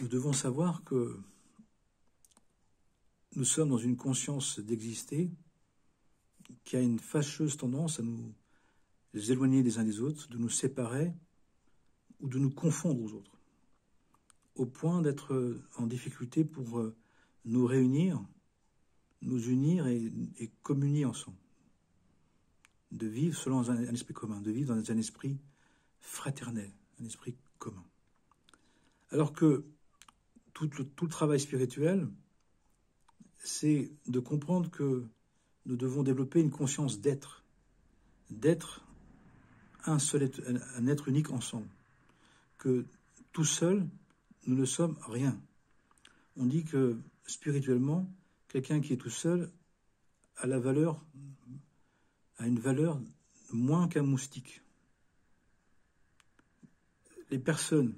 Nous devons savoir que nous sommes dans une conscience d'exister qui a une fâcheuse tendance à nous éloigner les uns des autres, de nous séparer ou de nous confondre aux autres, au point d'être en difficulté pour nous réunir, nous unir et communier ensemble, de vivre selon un esprit commun, de vivre dans un esprit fraternel, un esprit commun. Alors que tout le travail spirituel, c'est de comprendre que nous devons développer une conscience d'être un être unique ensemble, que tout seul, nous ne sommes rien. On dit que spirituellement, quelqu'un qui est tout seul a une valeur moins qu'un moustique. Les personnes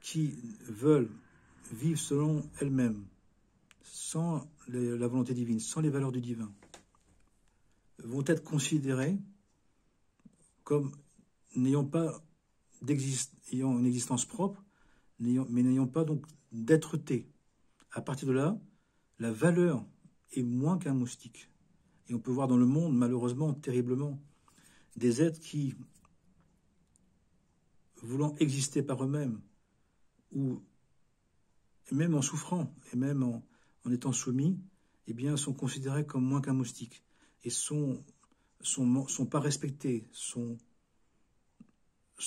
qui veulent vivre selon elles-mêmes, sans la volonté divine, sans les valeurs du divin, vont être considérées comme ayant une existence propre, mais n'ayant pas donc d'être-té. À partir de là, la valeur est moins qu'un moustique. Et on peut voir dans le monde, malheureusement, terriblement, des êtres qui, voulant exister par eux-mêmes, ou même en souffrant, et même en étant soumis, eh bien, sont considérés comme moins qu'un moustique, et sont pas respectés, sont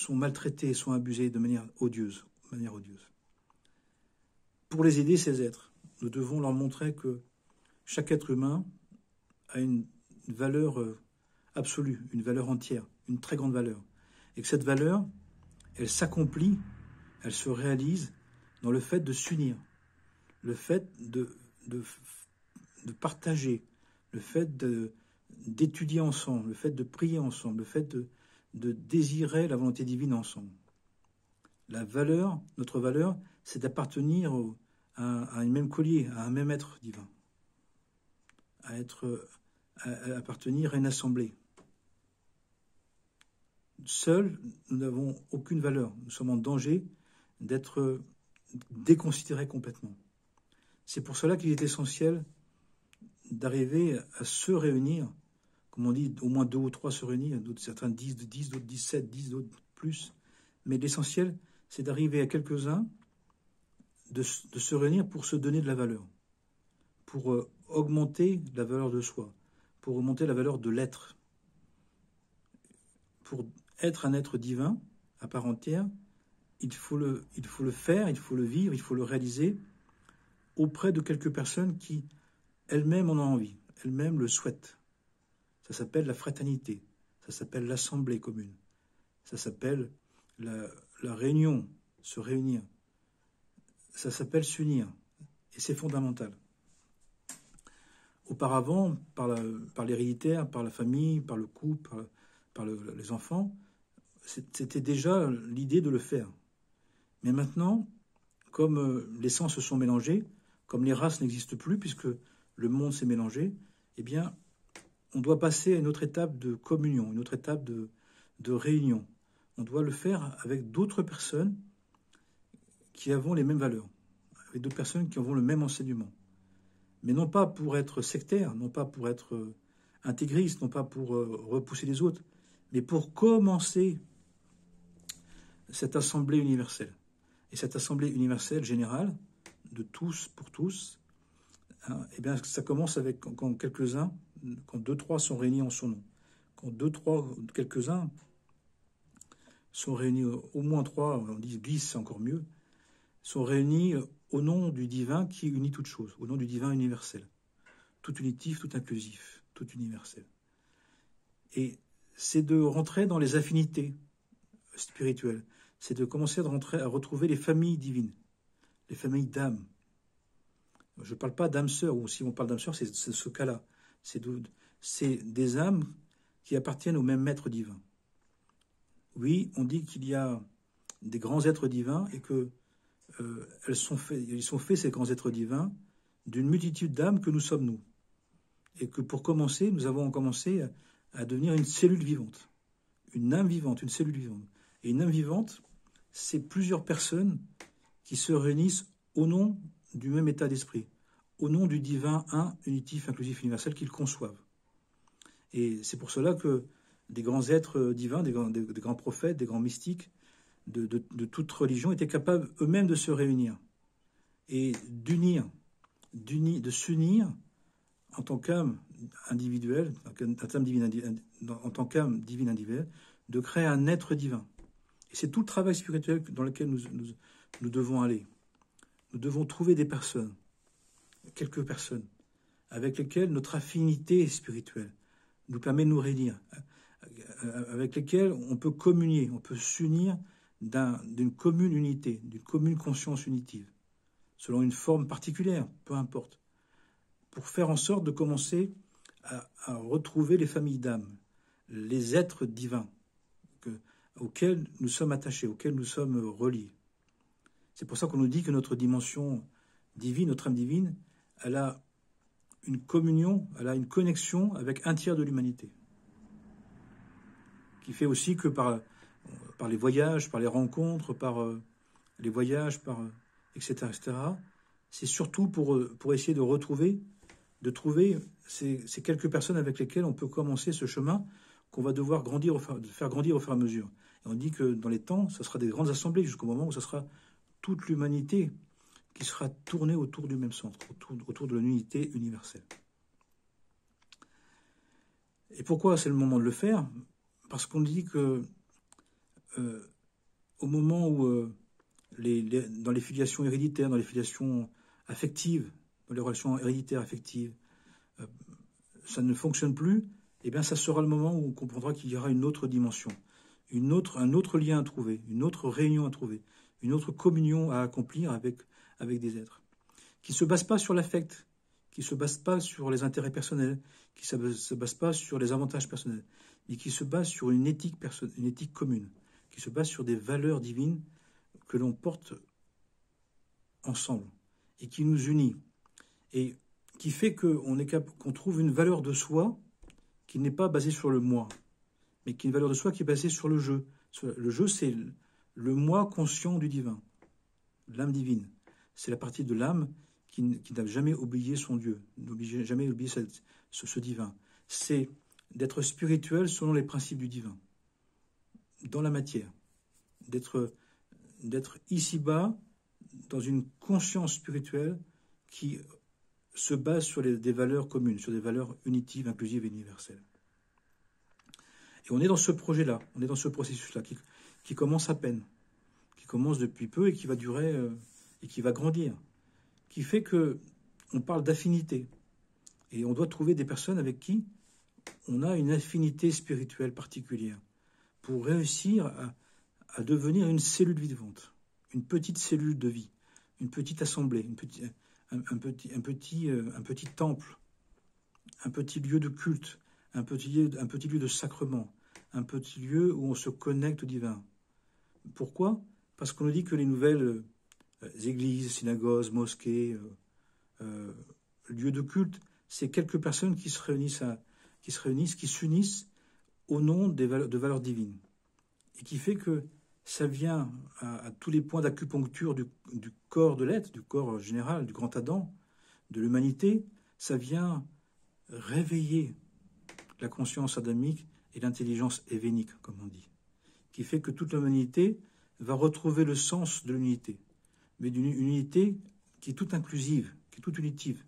maltraités, sont abusés de manière odieuse. Pour les aider, ces êtres, nous devons leur montrer que chaque être humain a une valeur absolue, une valeur entière, une très grande valeur. Et que cette valeur, elle s'accomplit, elle se réalise dans le fait de s'unir, le fait de partager, le fait d'étudier ensemble, le fait de prier ensemble, le fait de désirer la volonté divine ensemble. Notre valeur, c'est d'appartenir à un même collier, à un même être divin, à appartenir à une assemblée. Seuls, nous n'avons aucune valeur. Nous sommes en danger d'être déconsidérés complètement. C'est pour cela qu'il est essentiel d'arriver à se réunir, comme on dit, au moins 2 ou 3 se réunir, certains disent 10, d'autres 17, 10, d'autres plus. Mais l'essentiel, c'est d'arriver à quelques-uns de se réunir pour se donner de la valeur, pour augmenter la valeur de soi, pour augmenter la valeur de l'être. Pour être un être divin à part entière, il faut le faire, il faut le vivre, il faut le réaliser auprès de quelques personnes qui elles-mêmes en ont envie, elles-mêmes le souhaitent. Ça s'appelle la fraternité, ça s'appelle l'assemblée commune, ça s'appelle la réunion, se réunir, ça s'appelle s'unir, et c'est fondamental. Auparavant, par l'héréditaire, par la famille, par le couple, par les enfants, c'était déjà l'idée de le faire. Mais maintenant, comme les sangs se sont mélangés, comme les races n'existent plus, puisque le monde s'est mélangé, eh bien, on doit passer à une autre étape de communion, une autre étape de réunion. On doit le faire avec d'autres personnes qui avons les mêmes valeurs, avec d'autres personnes qui avons le même enseignement. Mais non pas pour être sectaire, non pas pour être intégriste, non pas pour repousser les autres, mais pour commencer cette assemblée universelle. Et cette assemblée universelle générale, de tous pour tous, hein, eh bien, ça commence avec quand quelques-uns, quand 2, 3 sont réunis en son nom. Quand 2, 3, quelques-uns sont réunis, au moins 3, on dit 10, c'est encore mieux, sont réunis au nom du divin qui unit toutes choses, au nom du divin universel. Tout unitif, tout inclusif, tout universel. Et c'est de rentrer dans les affinités spirituelles. C'est de commencer à retrouver les familles divines, les familles d'âmes. Je ne parle pas d'âmes sœurs, ou si on parle d'âmes sœurs, c'est ce cas-là. C'est des âmes qui appartiennent au même maître divin. Oui, on dit qu'il y a des grands êtres divins et que ils sont faits, ces grands êtres divins, d'une multitude d'âmes que nous sommes nous. Et que pour commencer, nous avons commencé à devenir une cellule vivante, une âme vivante, une cellule vivante. Et une âme vivante, c'est plusieurs personnes qui se réunissent au nom du même état d'esprit, au nom du divin un, unitif, inclusif, universel qu'ils conçoivent. Et c'est pour cela que des grands êtres divins, des grands prophètes, des grands mystiques de toute religion étaient capables eux-mêmes de se réunir et de s'unir en tant qu'âme individuelle, en tant qu'âme divine individuelle, de créer un être divin. Et c'est tout le travail spirituel dans lequel nous devons aller. Nous devons trouver des personnes, quelques personnes, avec lesquelles notre affinité spirituelle nous permet de nous réunir, avec lesquelles on peut communier, on peut s'unir d'une commune unité, d'une commune conscience unitive, selon une forme particulière, peu importe, pour faire en sorte de commencer à retrouver les familles d'âmes, les êtres divins auxquels nous sommes attachés, auxquels nous sommes reliés. C'est pour ça qu'on nous dit que notre dimension divine, notre âme divine, elle a une communion, elle a une connexion avec un tiers de l'humanité. Qui fait aussi que par les voyages, par les rencontres, par les voyages, etc., c'est surtout pour essayer de trouver ces quelques personnes avec lesquelles on peut commencer ce chemin qu'on va devoir faire grandir au fur et à mesure. Et on dit que dans les temps, ce sera des grandes assemblées jusqu'au moment où ce sera toute l'humanité qui sera tournée autour du même centre, autour de l'unité universelle. Et pourquoi c'est le moment de le faire? Parce qu'on dit que au moment où dans les filiations héréditaires, dans les filiations affectives, dans les relations héréditaires affectives, ça ne fonctionne plus, eh bien ça sera le moment où on comprendra qu'il y aura une autre dimension, un autre lien à trouver, une autre réunion à trouver, une autre communion à accomplir avec des êtres, qui ne se basent pas sur l'affect, qui ne se basent pas sur les intérêts personnels, qui ne se basent pas sur les avantages personnels, mais qui se basent sur une éthique commune, qui se base sur des valeurs divines que l'on porte ensemble et qui nous unit et qui fait qu'on trouve une valeur de soi qui n'est pas basée sur le moi, mais qui est une valeur de soi qui est basée sur le jeu. Le jeu, c'est le moi conscient du divin, l'âme divine. C'est la partie de l'âme qui n'a jamais oublié son Dieu, n'a jamais oublié ce divin. C'est d'être spirituel selon les principes du divin, dans la matière, d'être ici-bas dans une conscience spirituelle qui se base sur des valeurs communes, sur des valeurs unitives, inclusives et universelles. Et on est dans ce projet-là, on est dans ce processus-là qui commence à peine, qui commence depuis peu et qui va durer et qui va grandir, qui fait qu'on parle d'affinité. Et on doit trouver des personnes avec qui on a une affinité spirituelle particulière pour réussir à devenir une cellule vivante, une petite cellule de vie, une petite assemblée, un petit temple, un petit lieu de culte, un petit lieu de sacrement, un petit lieu où on se connecte au divin. Pourquoi? Parce qu'on nous dit que les nouvelles églises, synagogues, mosquées, lieux de culte, c'est quelques personnes qui se réunissent, qui s'unissent au nom de valeurs divines. Et qui fait que ça vient à tous les points d'acupuncture du corps de l'être, du corps général, du grand Adam, de l'humanité, ça vient réveiller la conscience adamique et l'intelligence événique, comme on dit, qui fait que toute l'humanité va retrouver le sens de l'unité, mais d'une unité qui est toute inclusive, qui est toute unitive,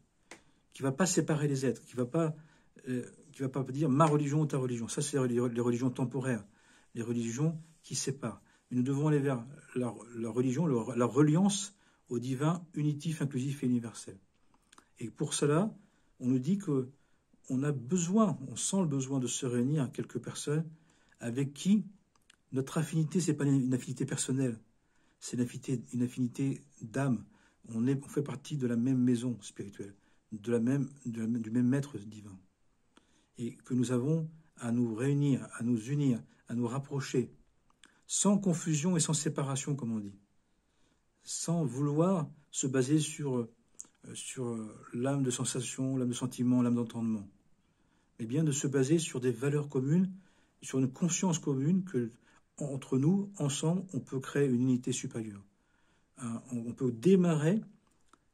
qui ne va pas séparer les êtres, qui ne va pas dire ma religion ou ta religion. Ça, c'est les religions temporaires, les religions qui séparent. Mais nous devons aller vers la religion, la reliance au divin unitif, inclusif et universel. Et pour cela, on nous dit qu'on a besoin, on sent le besoin de se réunir à quelques personnes avec qui notre affinité, ce n'est pas une affinité personnelle, c'est une affinité d'âme. On fait partie de la même maison spirituelle, du même maître divin. Et que nous avons à nous réunir, à nous unir, à nous rapprocher, sans confusion et sans séparation, comme on dit, sans vouloir se baser sur l'âme de sensation, l'âme de sentiment, l'âme d'entendement, mais bien de se baser sur des valeurs communes, sur une conscience commune que, entre nous, ensemble, on peut créer une unité supérieure, on peut démarrer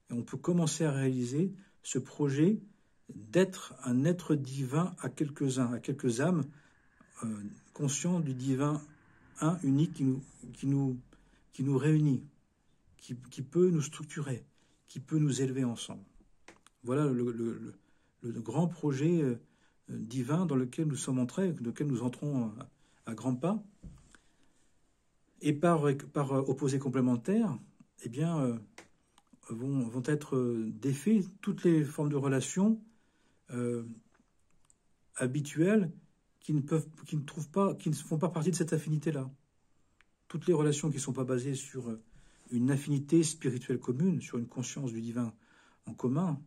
et on peut commencer à réaliser ce projet d'être un être divin à quelques-uns, à quelques âmes, conscients du divin un unique qui nous réunit, qui peut nous structurer, qui peut nous élever ensemble. Voilà le grand projet divin dans lequel nous sommes entrés, dans lequel nous entrons à grands pas. Et par opposé complémentaire, eh bien, vont être défaits toutes les formes de relations habituelles qui ne font pas partie de cette affinité-là. Toutes les relations qui ne sont pas basées sur une affinité spirituelle commune, sur une conscience du divin en commun,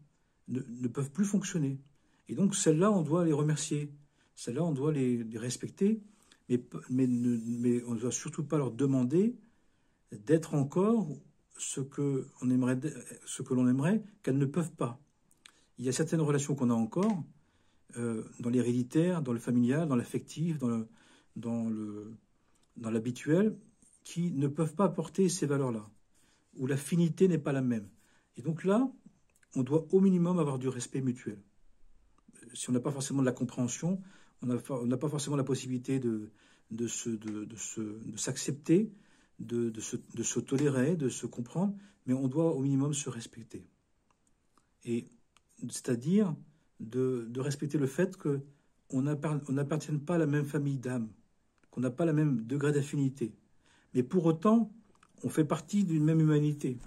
ne peuvent plus fonctionner. Et donc, celles-là, on doit les remercier. Celles-là, on doit les respecter, mais on ne doit surtout pas leur demander d'être encore ce que l'on aimerait qu'elles ne peuvent pas. Il y a certaines relations qu'on a encore, dans l'héréditaire, dans le familial, dans l'affectif, dans l'habituel, qui ne peuvent pas apporter ces valeurs-là, où l'affinité n'est pas la même. Et donc là, on doit au minimum avoir du respect mutuel. Si on n'a pas forcément de la compréhension, on n'a pas forcément la possibilité de s'accepter, de se tolérer, de se comprendre, mais on doit au minimum se respecter. Et c'est-à-dire de respecter le fait qu'on n'appartient pas à la même famille d'âmes, qu'on n'a pas le même degré d'affinité. Mais pour autant, on fait partie d'une même humanité.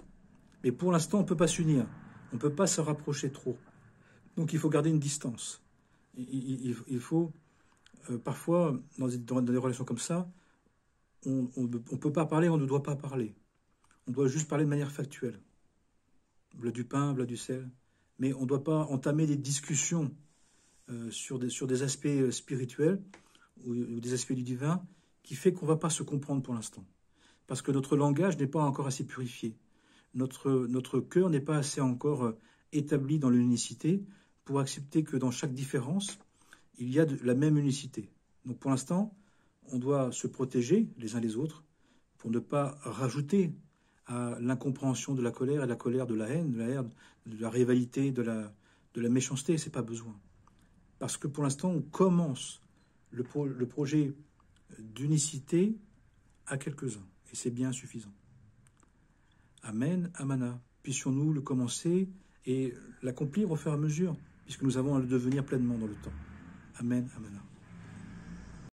Mais pour l'instant, on ne peut pas s'unir, on ne peut pas se rapprocher trop. Donc il faut garder une distance. Il faut, parfois, dans des relations comme ça, on ne peut pas parler, on ne doit pas parler. On doit juste parler de manière factuelle. V'là du pain, v'là du sel. Mais on ne doit pas entamer des discussions sur des aspects spirituels ou des aspects du divin qui fait qu'on ne va pas se comprendre pour l'instant. Parce que notre langage n'est pas encore assez purifié. Notre cœur n'est pas assez encore établi dans l'unicité pour accepter que dans chaque différence, il y a la même unicité. Donc pour l'instant, on doit se protéger les uns les autres pour ne pas rajouter à l'incompréhension de la colère et de la colère de la haine, de la rivalité, de la méchanceté. C'est pas besoin. Parce que pour l'instant, on commence le projet d'unicité à quelques-uns. Et c'est bien suffisant. Amen, Amana. Puissions-nous le commencer et l'accomplir au fur et à mesure, puisque nous avons à le devenir pleinement dans le temps. Amen, Amana.